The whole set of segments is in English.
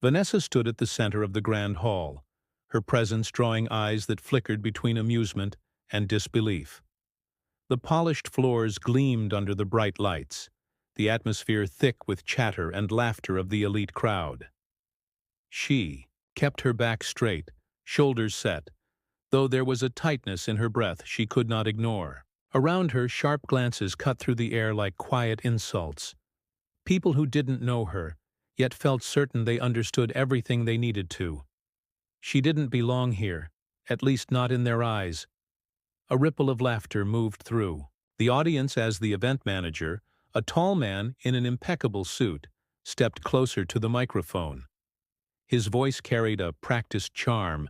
Vanessa stood at the center of the grand hall, her presence drawing eyes that flickered between amusement and disbelief. The polished floors gleamed under the bright lights, the atmosphere thick with chatter and laughter of the elite crowd. She kept her back straight, shoulders set, though there was a tightness in her breath she could not ignore. Around her, sharp glances cut through the air like quiet insults. People who didn't know her, yet felt certain they understood everything they needed to. She didn't belong here, at least not in their eyes. A ripple of laughter moved through the audience as the event manager, a tall man in an impeccable suit, stepped closer to the microphone. His voice carried a practiced charm,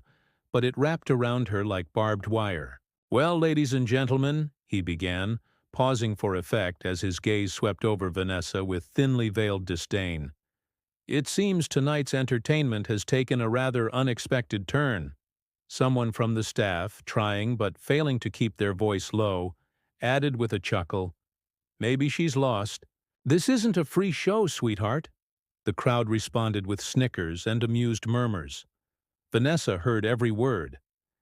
but it wrapped around her like barbed wire. "Well, ladies and gentlemen," he began, pausing for effect as his gaze swept over Vanessa with thinly veiled disdain. "It seems tonight's entertainment has taken a rather unexpected turn." Someone from the staff, trying but failing to keep their voice low, added with a chuckle, "Maybe she's lost." "This isn't a free show, sweetheart." The crowd responded with snickers and amused murmurs. Vanessa heard every word.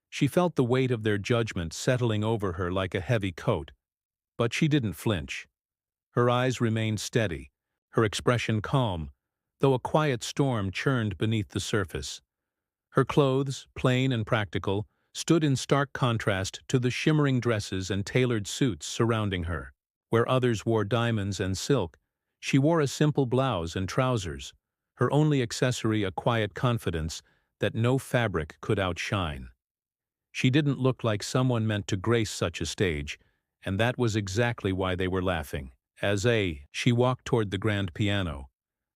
She felt the weight of their judgment settling over her like a heavy coat. But she didn't flinch. Her eyes remained steady, her expression calm, though a quiet storm churned beneath the surface. Her clothes, plain and practical, stood in stark contrast to the shimmering dresses and tailored suits surrounding her. Where others wore diamonds and silk, she wore a simple blouse and trousers, her only accessory a quiet confidence that no fabric could outshine. She didn't look like someone meant to grace such a stage, and that was exactly why they were laughing. She walked toward the grand piano.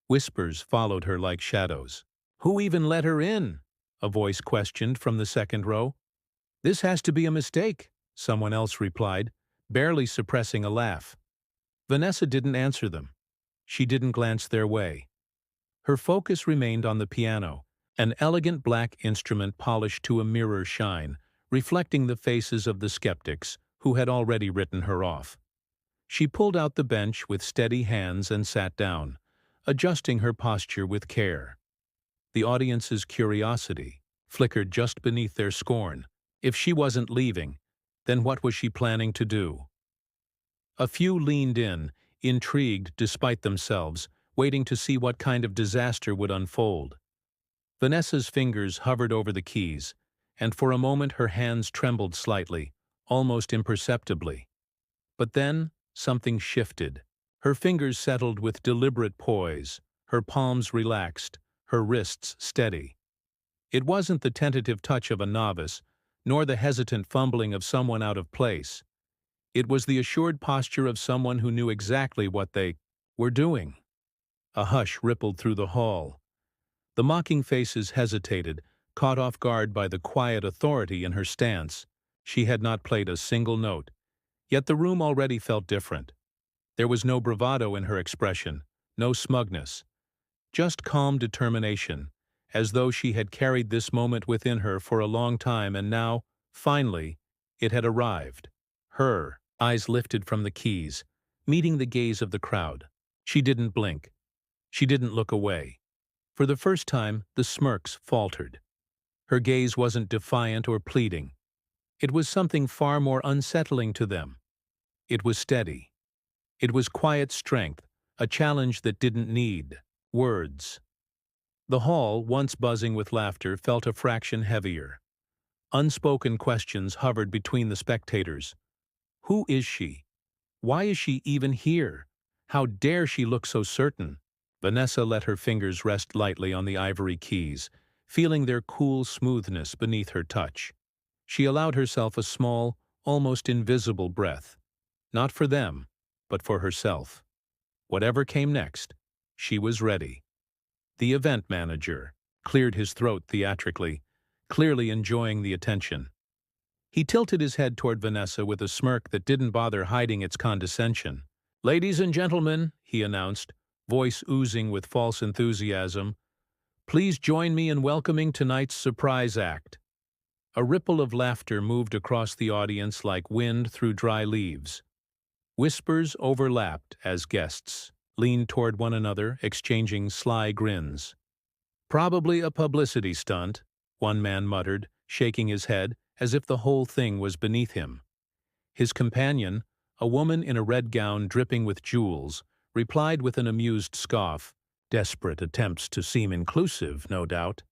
Whispers followed her like shadows. "Who even let her in?" a voice questioned from the second row. "This has to be a mistake," someone else replied, barely suppressing a laugh. Vanessa didn't answer them. She didn't glance their way. Her focus remained on the piano, an elegant black instrument polished to a mirror shine, reflecting the faces of the skeptics who had already written her off. She pulled out the bench with steady hands and sat down, adjusting her posture with care. The audience's curiosity flickered just beneath their scorn. If she wasn't leaving, then what was she planning to do? A few leaned in, intrigued despite themselves, waiting to see what kind of disaster would unfold. Vanessa's fingers hovered over the keys, and for a moment her hands trembled slightly, almost imperceptibly. But then, something shifted. Her fingers settled with deliberate poise, her palms relaxed, her wrists steady. It wasn't the tentative touch of a novice, nor the hesitant fumbling of someone out of place. It was the assured posture of someone who knew exactly what they were doing. A hush rippled through the hall. The mocking faces hesitated, caught off guard by the quiet authority in her stance. She had not played a single note, yet the room already felt different. There was no bravado in her expression, no smugness, just calm determination, as though she had carried this moment within her for a long time and now, finally, it had arrived. Her eyes lifted from the keys, meeting the gaze of the crowd. She didn't blink. She didn't look away. For the first time, the smirks faltered. Her gaze wasn't defiant or pleading. It was something far more unsettling to them. It was steady. It was quiet strength, a challenge that didn't need words. The hall, once buzzing with laughter, felt a fraction heavier. Unspoken questions hovered between the spectators. Who is she? Why is she even here? How dare she look so certain? Vanessa let her fingers rest lightly on the ivory keys, feeling their cool smoothness beneath her touch. She allowed herself a small, almost invisible breath. Not for them, but for herself. Whatever came next, she was ready. The event manager cleared his throat theatrically, clearly enjoying the attention. He tilted his head toward Vanessa with a smirk that didn't bother hiding its condescension. "Ladies and gentlemen," he announced, voice oozing with false enthusiasm, "please join me in welcoming tonight's surprise act." A ripple of laughter moved across the audience like wind through dry leaves. Whispers overlapped as guests leaned toward one another, exchanging sly grins. Probably a publicity stunt, one man muttered, shaking his head as if the whole thing was beneath him. His companion, a woman in a red gown dripping with jewels, replied with an amused scoff, desperate attempts to seem inclusive, no doubt.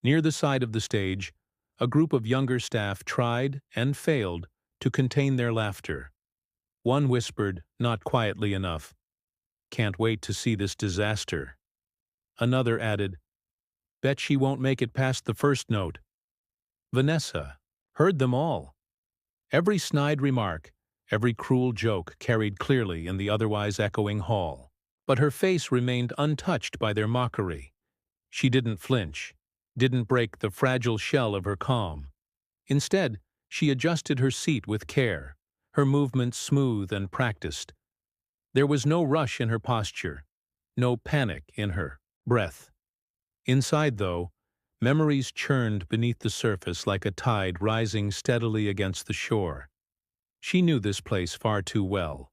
Near the side of the stage, a group of younger staff tried, and failed, to contain their laughter. One whispered, not quietly enough, "Can't wait to see this disaster." Another added, "Bet she won't make it past the first note." Vanessa heard them all. Every snide remark, every cruel joke carried clearly in the otherwise echoing hall. But her face remained untouched by their mockery. She didn't flinch, didn't break the fragile shell of her calm. Instead, she adjusted her seat with care, her movements smooth and practiced. There was no rush in her posture, no panic in her breath. Inside, though, memories churned beneath the surface like a tide rising steadily against the shore. She knew this place far too well.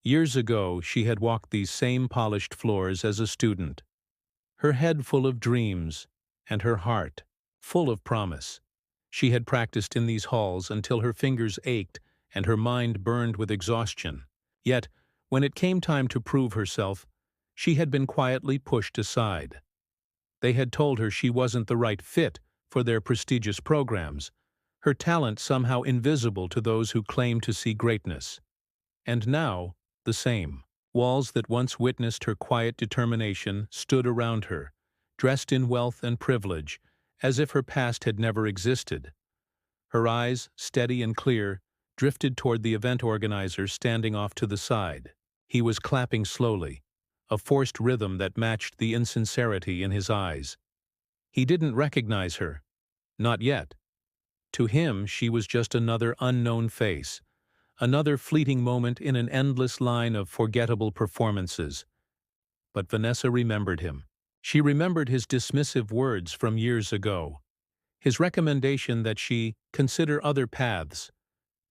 Years ago, she had walked these same polished floors as a student, her head full of dreams and her heart full of promise. She had practiced in these halls until her fingers ached and her mind burned with exhaustion. Yet, when it came time to prove herself, she had been quietly pushed aside. They had told her she wasn't the right fit for their prestigious programs, her talent somehow invisible to those who claimed to see greatness. And now, the same. Walls that once witnessed her quiet determination stood around her, dressed in wealth and privilege, as if her past had never existed. Her eyes, steady and clear, drifted toward the event organizer standing off to the side. He was clapping slowly, a forced rhythm that matched the insincerity in his eyes. He didn't recognize her. Not yet. To him, she was just another unknown face, another fleeting moment in an endless line of forgettable performances. But Vanessa remembered him. She remembered his dismissive words from years ago, his recommendation that she consider other paths,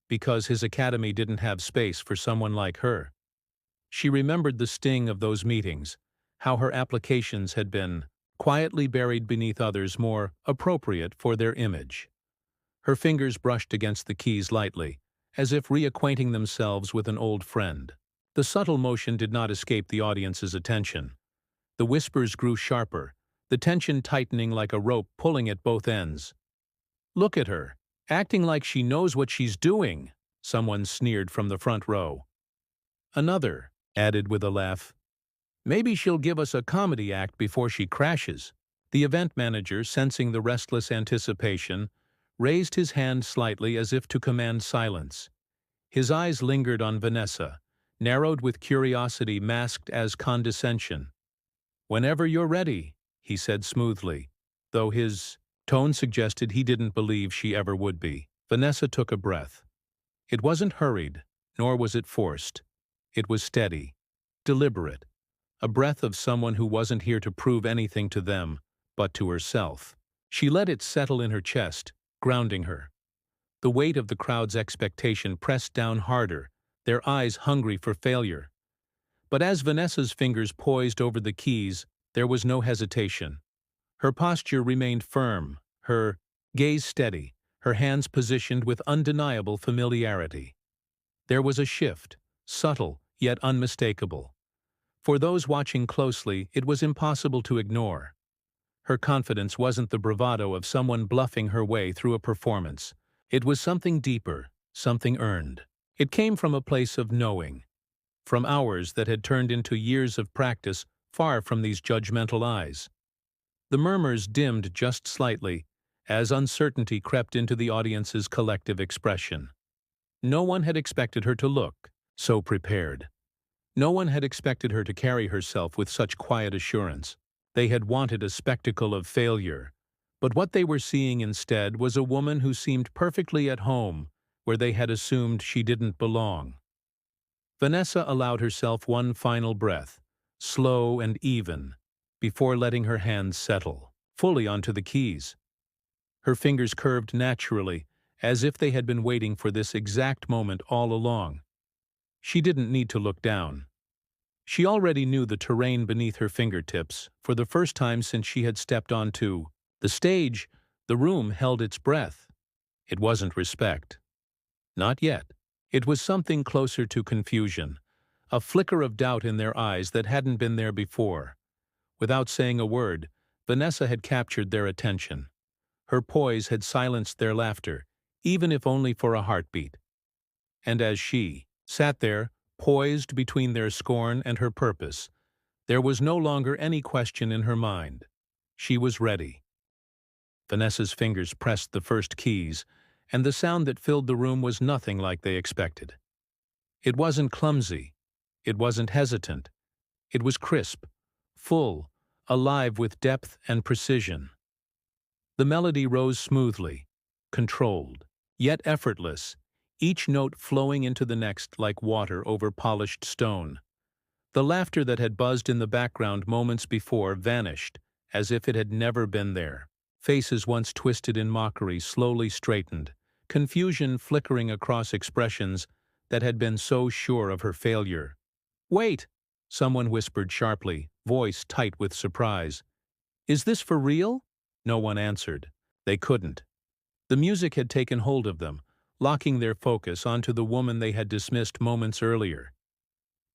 because his academy didn't have space for someone like her. She remembered the sting of those meetings, how her applications had been quietly buried beneath others more appropriate for their image. Her fingers brushed against the keys lightly, as if reacquainting themselves with an old friend. The subtle motion did not escape the audience's attention. The whispers grew sharper, the tension tightening like a rope pulling at both ends. "Look at her, acting like she knows what she's doing," someone sneered from the front row. Another added with a laugh, "Maybe she'll give us a comedy act before she crashes." The event manager, sensing the restless anticipation, raised his hand slightly as if to command silence. His eyes lingered on Vanessa, narrowed with curiosity masked as condescension. "Whenever you're ready," he said smoothly, though his tone suggested he didn't believe she ever would be. Vanessa took a breath. It wasn't hurried, nor was it forced. It was steady, deliberate, a breath of someone who wasn't here to prove anything to them, but to herself. She let it settle in her chest, grounding her. The weight of the crowd's expectation pressed down harder, their eyes hungry for failure. But as Vanessa's fingers poised over the keys, there was no hesitation. Her posture remained firm, her gaze steady, her hands positioned with undeniable familiarity. There was a shift, subtle yet unmistakable. For those watching closely, it was impossible to ignore. Her confidence wasn't the bravado of someone bluffing her way through a performance. It was something deeper, something earned. It came from a place of knowing, from hours that had turned into years of practice far from these judgmental eyes. The murmurs dimmed just slightly as uncertainty crept into the audience's collective expression. No one had expected her to look so prepared. No one had expected her to carry herself with such quiet assurance. They had wanted a spectacle of failure, but what they were seeing instead was a woman who seemed perfectly at home where they had assumed she didn't belong. Vanessa allowed herself one final breath, slow and even, before letting her hands settle fully onto the keys. Her fingers curved naturally, as if they had been waiting for this exact moment all along. She didn't need to look down. She already knew the terrain beneath her fingertips. For the first time since she had stepped onto the stage, the room held its breath. It wasn't respect. Not yet. It was something closer to confusion, a flicker of doubt in their eyes that hadn't been there before. Without saying a word, Vanessa had captured their attention. Her poise had silenced their laughter, even if only for a heartbeat. And as she sat there, poised between their scorn and her purpose, there was no longer any question in her mind. She was ready. Vanessa's fingers pressed the first keys, and the sound that filled the room was nothing like they expected. It wasn't clumsy. It wasn't hesitant. It was crisp, full, alive with depth and precision. The melody rose smoothly, controlled, yet effortless, each note flowing into the next like water over polished stone. The laughter that had buzzed in the background moments before vanished, as if it had never been there. Faces once twisted in mockery slowly straightened, confusion flickering across expressions that had been so sure of her failure. "Wait!" someone whispered sharply, voice tight with surprise. "Is this for real?" No one answered. They couldn't. The music had taken hold of them, locking their focus onto the woman they had dismissed moments earlier.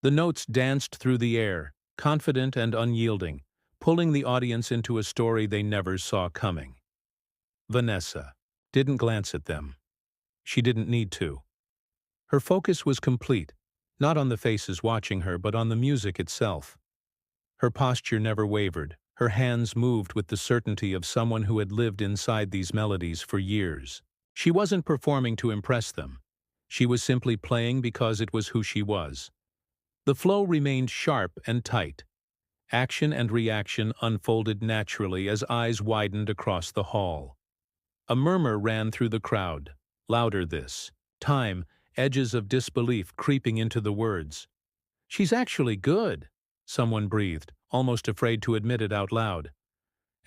The notes danced through the air, confident and unyielding, pulling the audience into a story they never saw coming. Vanessa didn't glance at them. She didn't need to. Her focus was complete, not on the faces watching her but on the music itself. Her posture never wavered, her hands moved with the certainty of someone who had lived inside these melodies for years. She wasn't performing to impress them. She was simply playing because it was who she was. The flow remained sharp and tight. Action and reaction unfolded naturally as eyes widened across the hall. A murmur ran through the crowd, louder this time, edges of disbelief creeping into the words. "She's actually good," someone breathed, almost afraid to admit it out loud.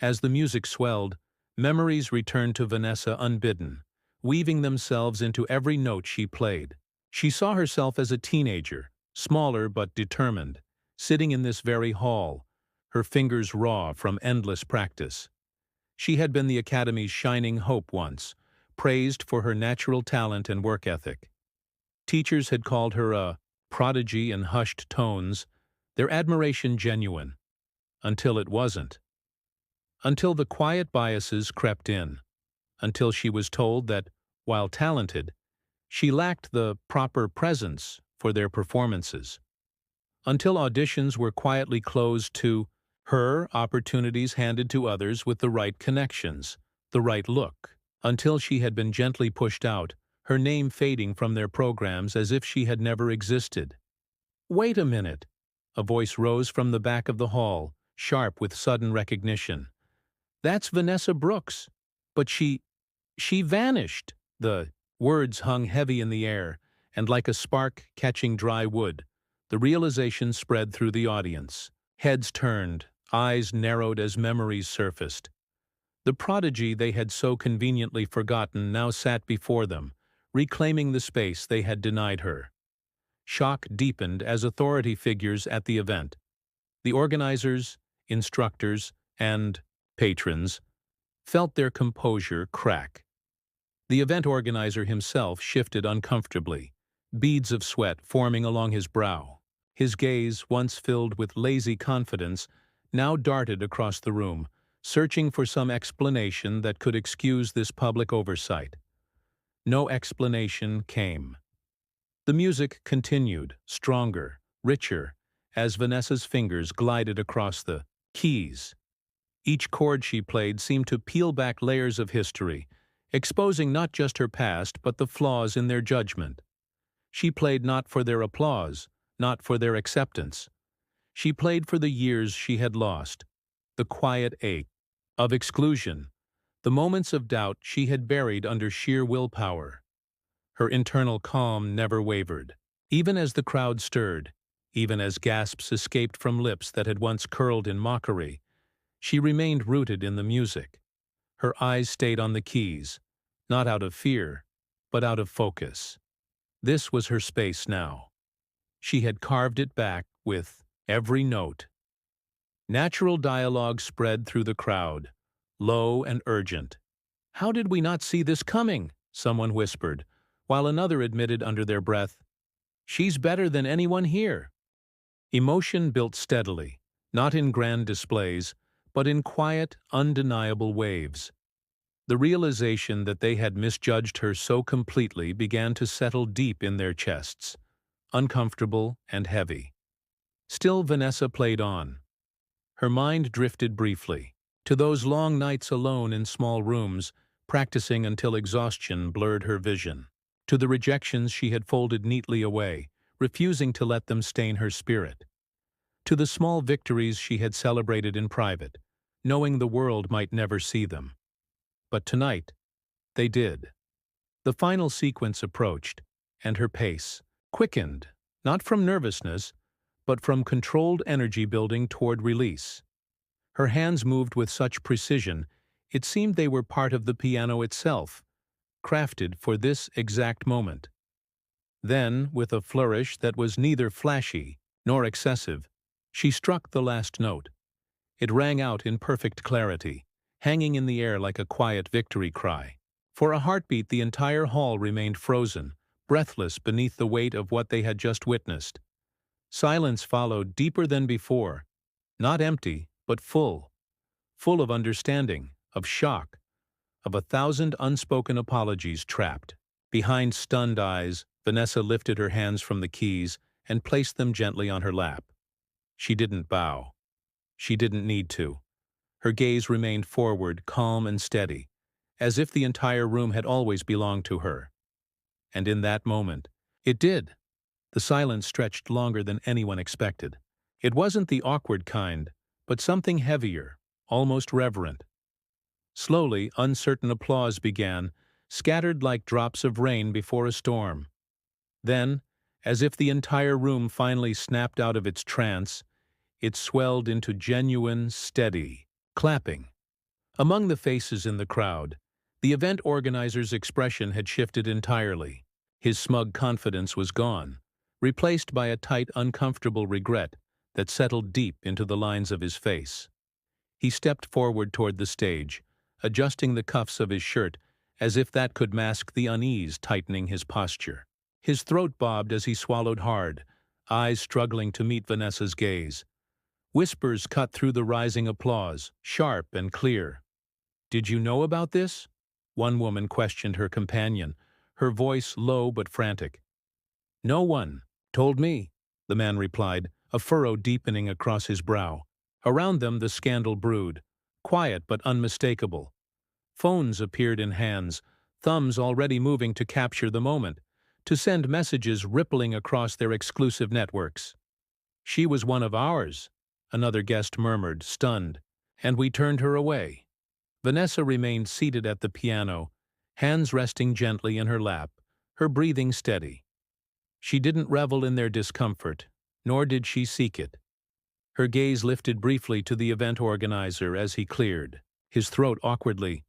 As the music swelled, memories returned to Vanessa unbidden, weaving themselves into every note she played. She saw herself as a teenager, smaller but determined, sitting in this very hall, her fingers raw from endless practice. She had been the Academy's shining hope once, praised for her natural talent and work ethic. Teachers had called her a prodigy in hushed tones, their admiration genuine, until it wasn't. Until the quiet biases crept in, until she was told that, while talented, she lacked the proper presence for their performances. Until auditions were quietly closed to her, opportunities handed to others with the right connections, the right look. Until she had been gently pushed out, her name fading from their programs as if she had never existed. "Wait a minute!" A voice rose from the back of the hall, sharp with sudden recognition. "That's Vanessa Brooks. But she vanished." The words hung heavy in the air, and like a spark catching dry wood, the realization spread through the audience. Heads turned, eyes narrowed as memories surfaced. The prodigy they had so conveniently forgotten now sat before them, reclaiming the space they had denied her. Shock deepened as authority figures at the event, the organizers, instructors, and patrons, felt their composure crack. The event organizer himself shifted uncomfortably, beads of sweat forming along his brow. His gaze, once filled with lazy confidence, now darted across the room, searching for some explanation that could excuse this public oversight. No explanation came. The music continued, stronger, richer, as Vanessa's fingers glided across the keys. Each chord she played seemed to peel back layers of history, exposing not just her past but the flaws in their judgment. She played not for their applause, not for their acceptance. She played for the years she had lost, the quiet ache of exclusion, the moments of doubt she had buried under sheer willpower. Her internal calm never wavered. Even as the crowd stirred, even as gasps escaped from lips that had once curled in mockery, she remained rooted in the music. Her eyes stayed on the keys, not out of fear, but out of focus. This was her space now. She had carved it back with every note. Natural dialogue spread through the crowd, low and urgent. "How did we not see this coming?" someone whispered, while another admitted under their breath, "She's better than anyone here." Emotion built steadily, not in grand displays, but in quiet, undeniable waves. The realization that they had misjudged her so completely began to settle deep in their chests, uncomfortable and heavy. Still, Vanessa played on. Her mind drifted briefly to those long nights alone in small rooms, practicing until exhaustion blurred her vision, to the rejections she had folded neatly away, refusing to let them stain her spirit, to the small victories she had celebrated in private, knowing the world might never see them. But tonight, they did. The final sequence approached, and her pace quickened, not from nervousness, but from controlled energy building toward release. Her hands moved with such precision, it seemed they were part of the piano itself, crafted for this exact moment. Then, with a flourish that was neither flashy nor excessive, she struck the last note. It rang out in perfect clarity, hanging in the air like a quiet victory cry. For a heartbeat, the entire hall remained frozen, breathless beneath the weight of what they had just witnessed. Silence followed, deeper than before, not empty, but full of understanding, of shock, of 1,000 unspoken apologies trapped. Behind stunned eyes, Vanessa lifted her hands from the keys and placed them gently on her lap. She didn't bow. She didn't need to. Her gaze remained forward, calm and steady, as if the entire room had always belonged to her. And in that moment, it did. The silence stretched longer than anyone expected. It wasn't the awkward kind, but something heavier, almost reverent. Slowly, uncertain applause began, scattered like drops of rain before a storm. Then, as if the entire room finally snapped out of its trance, it swelled into genuine, steady clapping. Among the faces in the crowd, the event organizer's expression had shifted entirely. His smug confidence was gone, replaced by a tight, uncomfortable regret that settled deep into the lines of his face. He stepped forward toward the stage, adjusting the cuffs of his shirt as if that could mask the unease tightening his posture. His throat bobbed as he swallowed hard, eyes struggling to meet Vanessa's gaze. Whispers cut through the rising applause, sharp and clear. "Did you know about this?" One woman questioned her companion, her voice low but frantic. "No one told me," the man replied, a furrow deepening across his brow. Around them the scandal brewed, quiet but unmistakable. Phones appeared in hands, thumbs already moving to capture the moment, to send messages rippling across their exclusive networks. "She was one of ours," another guest murmured, stunned, "and we turned her away." Vanessa remained seated at the piano, hands resting gently in her lap, her breathing steady. She didn't revel in their discomfort, nor did she seek it. Her gaze lifted briefly to the event organizer as he cleared, his throat awkwardly.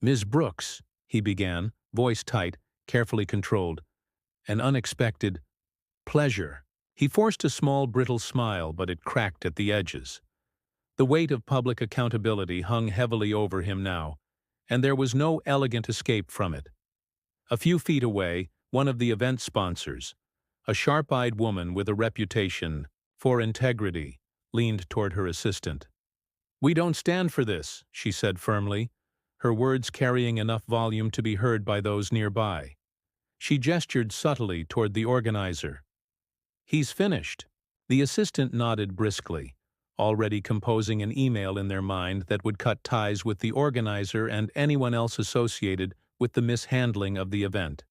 "Ms. Brooks," he began, voice tight, carefully controlled. "An unexpected pleasure." He forced a small, brittle smile, but it cracked at the edges. The weight of public accountability hung heavily over him now, and there was no elegant escape from it. A few feet away, one of the event sponsors, a sharp-eyed woman with a reputation for integrity, leaned toward her assistant. "We don't stand for this," she said firmly, her words carrying enough volume to be heard by those nearby. She gestured subtly toward the organizer. "He's finished." The assistant nodded briskly, already composing an email in their mind that would cut ties with the organizer and anyone else associated with the mishandling of the event.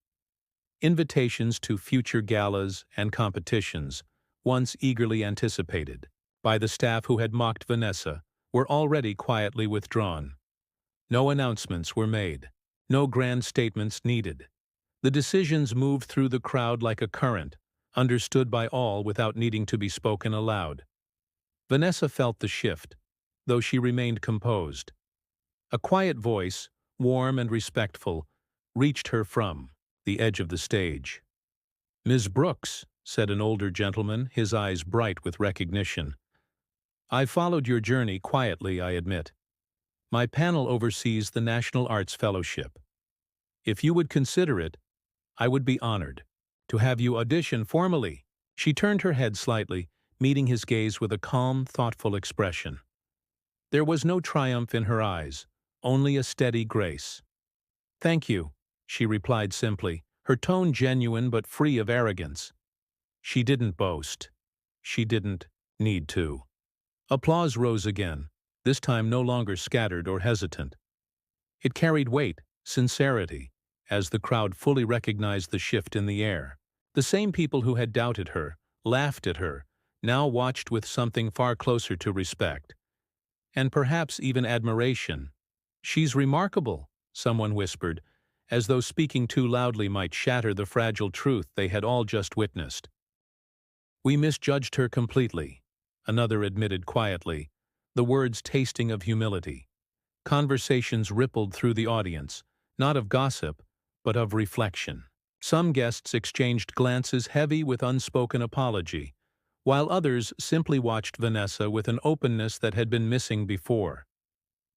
Invitations to future galas and competitions, once eagerly anticipated by the staff who had mocked Vanessa, were already quietly withdrawn. No announcements were made, no grand statements needed. The decisions moved through the crowd like a current, understood by all without needing to be spoken aloud. Vanessa felt the shift, though she remained composed. A quiet voice, warm and respectful, reached her from the edge of the stage. "Ms. Brooks," said an older gentleman, his eyes bright with recognition. "I've followed your journey quietly, I admit. My panel oversees the National Arts Fellowship. If you would consider it, I would be honored to have you audition formally." She turned her head slightly, meeting his gaze with a calm, thoughtful expression. There was no triumph in her eyes, only a steady grace. "Thank you," she replied simply, her tone genuine but free of arrogance. She didn't boast. She didn't need to. Applause rose again, this time no longer scattered or hesitant. It carried weight, sincerity, as the crowd fully recognized the shift in the air. The same people who had doubted her, laughed at her, now watched with something far closer to respect, and perhaps even admiration. "She's remarkable," someone whispered, as though speaking too loudly might shatter the fragile truth they had all just witnessed. "We misjudged her completely," another admitted quietly, the words tasting of humility. Conversations rippled through the audience, not of gossip, but of reflection. Some guests exchanged glances heavy with unspoken apology, while others simply watched Vanessa with an openness that had been missing before.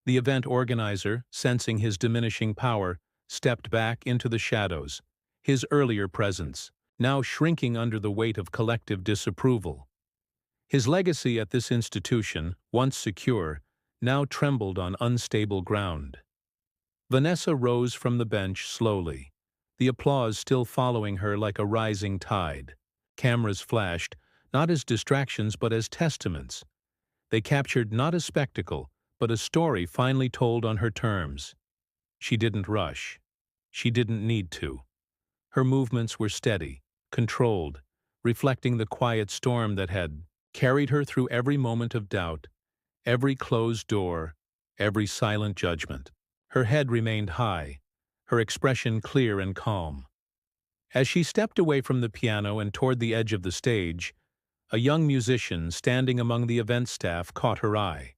The event organizer, sensing his diminishing power, stepped back into the shadows, his earlier presence, now shrinking under the weight of collective disapproval. His legacy at this institution, once secure, now trembled on unstable ground. Vanessa rose from the bench slowly, the applause still following her like a rising tide. Cameras flashed, not as distractions but as testaments. They captured not a spectacle, but a story finally told on her terms. She didn't rush. She didn't need to. Her movements were steady, controlled, reflecting the quiet storm that had carried her through every moment of doubt, every closed door, every silent judgment. Her head remained high, her expression clear and calm. As she stepped away from the piano and toward the edge of the stage, a young musician standing among the event staff caught her eye.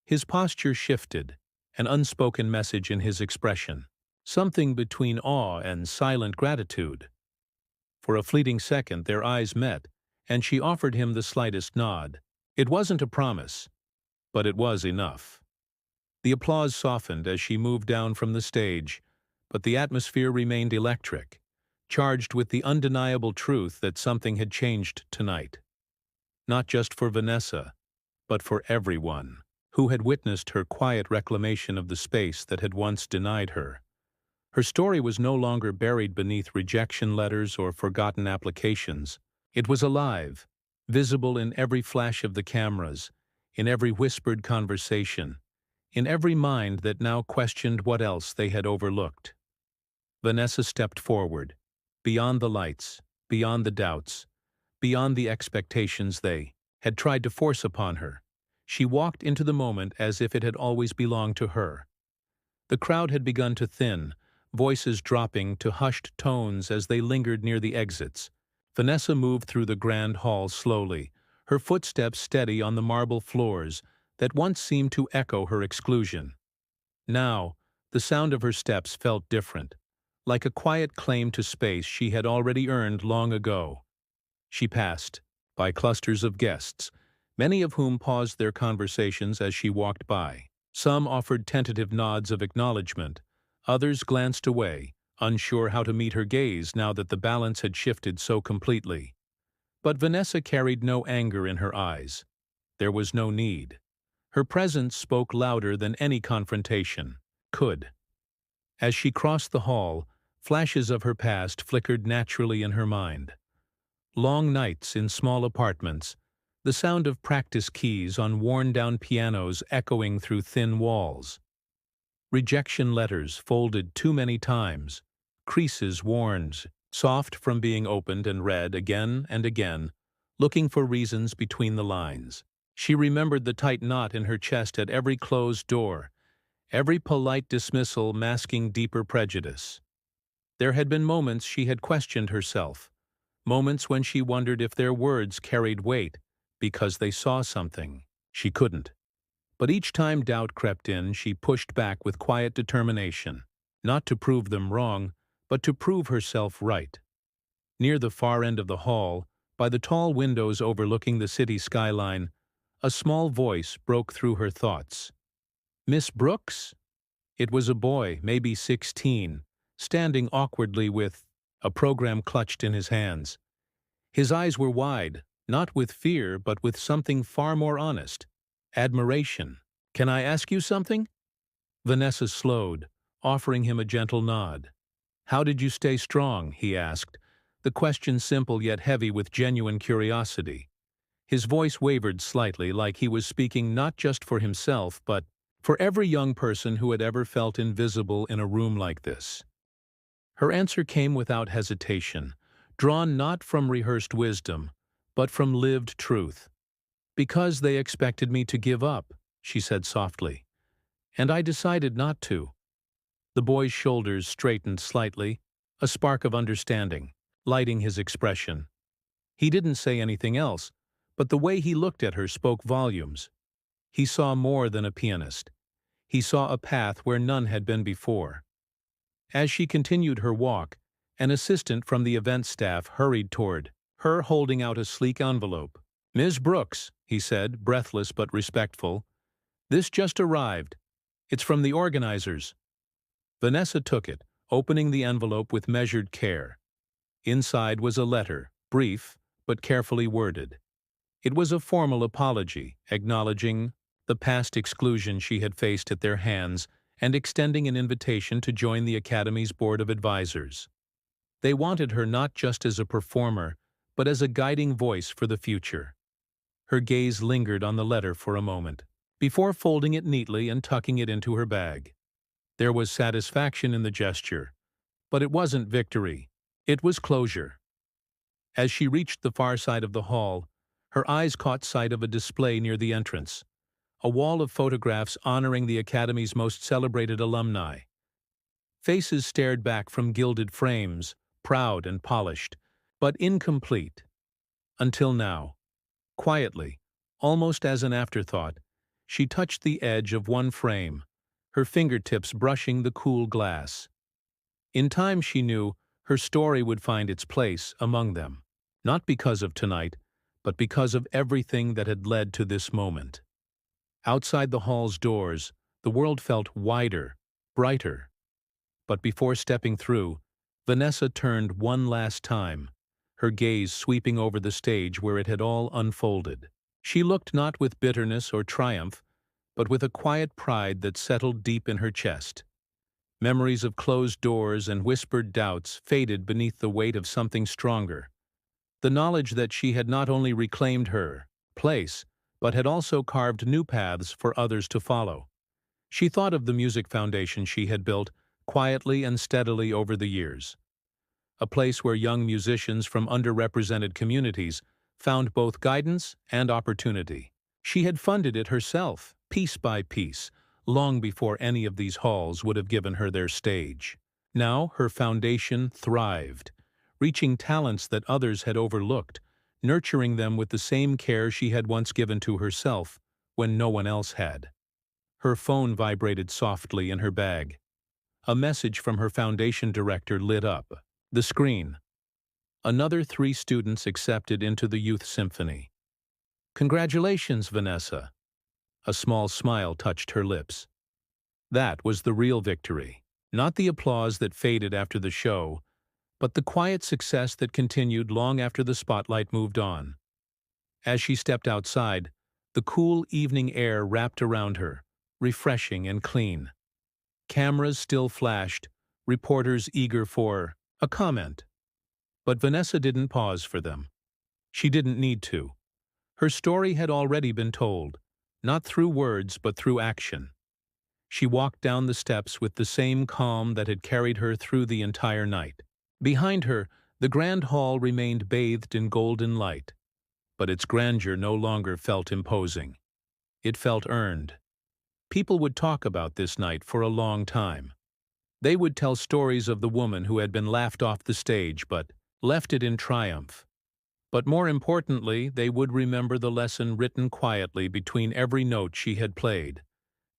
His posture shifted, an unspoken message in his expression, something between awe and silent gratitude. For a fleeting second their eyes met, and she offered him the slightest nod. It wasn't a promise, but it was enough. The applause softened as she moved down from the stage, but the atmosphere remained electric, charged with the undeniable truth that something had changed tonight. Not just for Vanessa, but for everyone who had witnessed her quiet reclamation of the space that had once denied her. Her story was no longer buried beneath rejection letters or forgotten applications. It was alive, visible in every flash of the cameras, in every whispered conversation, in every mind that now questioned what else they had overlooked. Vanessa stepped forward, beyond the lights, beyond the doubts, beyond the expectations they had tried to force upon her. She walked into the moment as if it had always belonged to her. The crowd had begun to thin, voices dropping to hushed tones as they lingered near the exits. Vanessa moved through the grand hall slowly, her footsteps steady on the marble floors that once seemed to echo her exclusion. Now, the sound of her steps felt different, like a quiet claim to space she had already earned long ago. She passed by clusters of guests, many of whom paused their conversations as she walked by. Some offered tentative nods of acknowledgement, others glanced away, unsure how to meet her gaze now that the balance had shifted so completely. But Vanessa carried no anger in her eyes. There was no need. Her presence spoke louder than any confrontation could. As she crossed the hall, flashes of her past flickered naturally in her mind. Long nights in small apartments, the sound of practice keys on worn-down pianos echoing through thin walls. Rejection letters folded too many times, creases worn, soft from being opened and read again and again, looking for reasons between the lines. She remembered the tight knot in her chest at every closed door, every polite dismissal masking deeper prejudice. There had been moments she had questioned herself, moments when she wondered if their words carried weight because they saw something she couldn't. But each time doubt crept in, she pushed back with quiet determination, not to prove them wrong, but to prove herself right. Near the far end of the hall, By the tall windows overlooking the city skyline, a small voice broke through her thoughts. "Miss Brooks?" It was a boy, maybe 16, standing awkwardly with a program clutched in his hands. His eyes were wide, not with fear, but with something far more honest: admiration. "Can I ask you something?" Vanessa slowed, offering him a gentle nod. "How did you stay strong?" he asked, the question simple yet heavy with genuine curiosity. His voice wavered slightly, like he was speaking not just for himself, but for every young person who had ever felt invisible in a room like this. Her answer came without hesitation, drawn not from rehearsed wisdom, but from lived truth. "Because they expected me to give up," she said softly. "And I decided not to." The boy's shoulders straightened slightly, a spark of understanding lighting his expression. He didn't say anything else, but the way he looked at her spoke volumes. He saw more than a pianist. He saw a path where none had been before. As she continued her walk, an assistant from the event staff hurried toward her, holding out a sleek envelope. "Ms. Brooks," he said, breathless but respectful, "this just arrived. It's from the organizers." Vanessa took it, opening the envelope with measured care. Inside was a letter, brief, but carefully worded. It was a formal apology, acknowledging the past exclusion she had faced at their hands and extending an invitation to join the Academy's Board of Advisors. They wanted her not just as a performer, but as a guiding voice for the future. Her gaze lingered on the letter for a moment, before folding it neatly and tucking it into her bag. There was satisfaction in the gesture, but it wasn't victory. It was closure. As she reached the far side of the hall, her eyes caught sight of a display near the entrance, a wall of photographs honoring the Academy's most celebrated alumni. Faces stared back from gilded frames, proud and polished, but incomplete. Until now, quietly, almost as an afterthought, she touched the edge of one frame, her fingertips brushing the cool glass. In time, she knew, her story would find its place among them, not because of tonight, but because of everything that had led to this moment. Outside the hall's doors, the world felt wider, brighter. But before stepping through, Vanessa turned one last time, her gaze sweeping over the stage where it had all unfolded. She looked not with bitterness or triumph, but with a quiet pride that settled deep in her chest. Memories of closed doors and whispered doubts faded beneath the weight of something stronger. The knowledge that she had not only reclaimed her place, but had also carved new paths for others to follow. She thought of the music foundation she had built quietly and steadily over the years, a place where young musicians from underrepresented communities found both guidance and opportunity. She had funded it herself, piece by piece, long before any of these halls would have given her their stage. Now her foundation thrived, reaching talents that others had overlooked, nurturing them with the same care she had once given to herself when no one else had. Her phone vibrated softly in her bag. A message from her foundation director lit up the screen. Another 3 students accepted into the Youth Symphony. "Congratulations, Vanessa." A small smile touched her lips. That was the real victory. Not the applause that faded after the show, but the quiet success that continued long after the spotlight moved on. As she stepped outside, the cool evening air wrapped around her, refreshing and clean. Cameras still flashed, reporters eager for a comment. But Vanessa didn't pause for them. She didn't need to. Her story had already been told, not through words but through action. She walked down the steps with the same calm that had carried her through the entire night. Behind her, the grand hall remained bathed in golden light, but its grandeur no longer felt imposing. It felt earned. People would talk about this night for a long time. They would tell stories of the woman who had been laughed off the stage but left it in triumph. But more importantly, they would remember the lesson written quietly between every note she had played,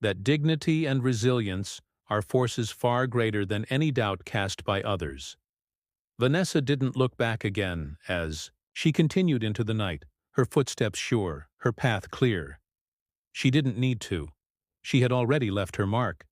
that dignity and resilience are forces far greater than any doubt cast by others. Vanessa didn't look back again as She continued into the night, her footsteps sure, her path clear. She didn't need to. She had already left her mark.